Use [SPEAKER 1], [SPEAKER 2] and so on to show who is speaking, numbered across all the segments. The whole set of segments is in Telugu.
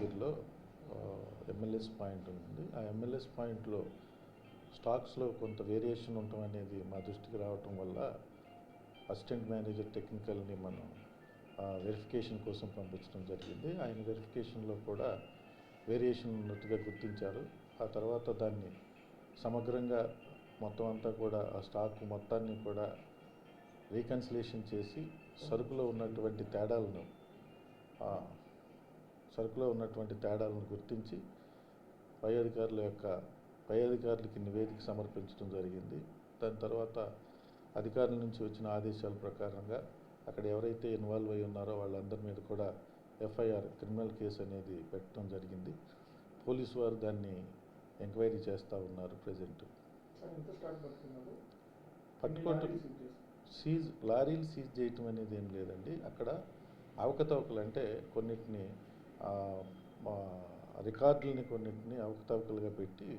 [SPEAKER 1] దగ్గరలో ఎంఎల్ఎస్ పాయింట్ ఉంది. ఆ ఎంఎల్ఎస్ పాయింట్లో స్టాక్స్లో కొంత వేరియేషన్ ఉండటం అనేది మా దృష్టికి రావటం వల్ల అసిస్టెంట్ మేనేజర్ టెక్నికల్ని మనం వెరిఫికేషన్ కోసం పంపించడం జరిగింది. ఆయన వెరిఫికేషన్లో కూడా వేరియేషన్ ఉన్నట్టుగా గుర్తించారు. ఆ తర్వాత దాన్ని సమగ్రంగా మొత్తం అంతా కూడా ఆ స్టాక్ మొత్తాన్ని కూడా రీకన్సిలేషన్ చేసి సరుకులో ఉన్నటువంటి తేడాలను గుర్తించి పై అధికారులకి నివేదిక సమర్పించడం జరిగింది. దాని తర్వాత అధికారుల నుంచి వచ్చిన ఆదేశాల ప్రకారంగా అక్కడ ఎవరైతే ఇన్వాల్వ్ అయి ఉన్నారో వాళ్ళందరి మీద కూడా ఎఫ్ఐఆర్ క్రిమినల్ కేసు అనేది పెట్టడం జరిగింది. పోలీసు వారు దాన్ని ఎంక్వైరీ చేస్తూ ఉన్నారు. ప్రజెంట్ పట్టుకోవటం లారీలు సీజ్ చేయటం అనేది ఏం లేదండి. అక్కడ అవకతవకలు అంటే కొన్నిటిని రికార్డులని కొన్నిటిని అవకతవకలుగా పెట్టి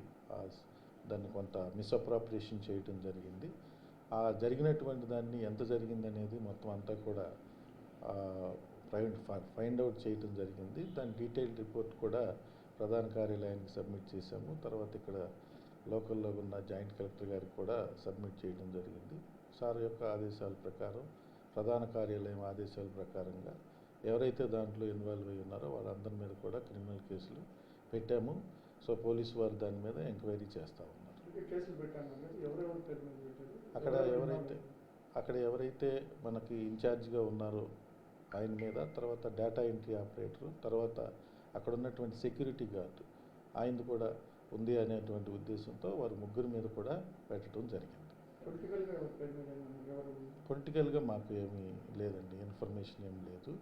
[SPEAKER 1] దాన్ని కొంత మిస్అప్రాప్రియేషన్ చేయటం జరిగింది. ఆ జరిగినటువంటి దాన్ని ఎంత జరిగిందనేది మొత్తం అంతా కూడా ఫైండ్ అవుట్ చేయటం జరిగింది. దాని డీటెయిల్డ్ రిపోర్ట్ కూడా ప్రధాన కార్యాలయానికి సబ్మిట్ చేశాము. తర్వాత ఇక్కడ లోకల్లో ఉన్న జాయింట్ కలెక్టర్ గారికి కూడా సబ్మిట్ చేయడం జరిగింది. సార్ యొక్క ఆదేశాల ప్రకారం, ప్రధాన కార్యాలయం ఆదేశాల ప్రకారంగా ఎవరైతే దాంట్లో ఇన్వాల్వ్ అయి ఉన్నారో వాళ్ళందరి మీద కూడా క్రిమినల్ కేసులు పెట్టాము. సో పోలీసు వారు దాని మీద ఎంక్వైరీ చేస్తూ ఉన్నారు. అక్కడ ఎవరైతే మనకి ఇన్ఛార్జ్గా ఉన్నారో ఆయన మీద, తర్వాత డేటా ఎంట్రీ ఆపరేటరు, తర్వాత అక్కడ ఉన్నటువంటి సెక్యూరిటీ గార్డు ఆయనది కూడా ఉంది అనేటువంటి ఉద్దేశంతో వారు ముగ్గురు మీద కూడా పెట్టడం జరిగింది. పొలిటికల్గా మాకు ఏమీ లేదండి, ఇన్ఫర్మేషన్ ఏం లేదు.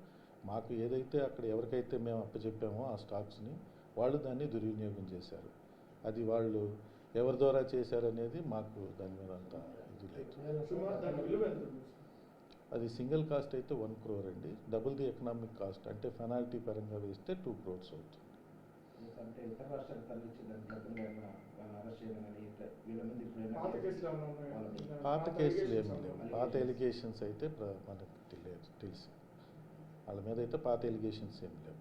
[SPEAKER 1] మాకు ఏదైతే అక్కడ ఎవరికైతే మేము అప్పచెప్పామో ఆ స్టాక్స్ని వాళ్ళు దాన్ని దుర్వినియోగం చేశారు. అది వాళ్ళు ఎవరి ద్వారా చేశారనేది మాకు దాని మీద అంత ఇది లేదు. అది సింగిల్ కాస్ట్ అయితే 1 crore అండి. డబుల్ ది ఎకనామిక్ కాస్ట్ అంటే పెనాల్టీ పరంగా వేస్తే 2 crores అవుతుంది. పాత కేసులు ఏమీ లేవు. పాత ఎలిగేషన్స్ అయితే మనకు తెలుసు. వాళ్ళ మీద అయితే పాత ఎలిగేషన్స్ ఏమి లేవు.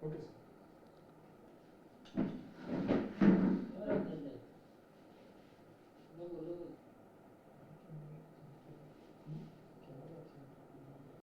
[SPEAKER 2] Okay.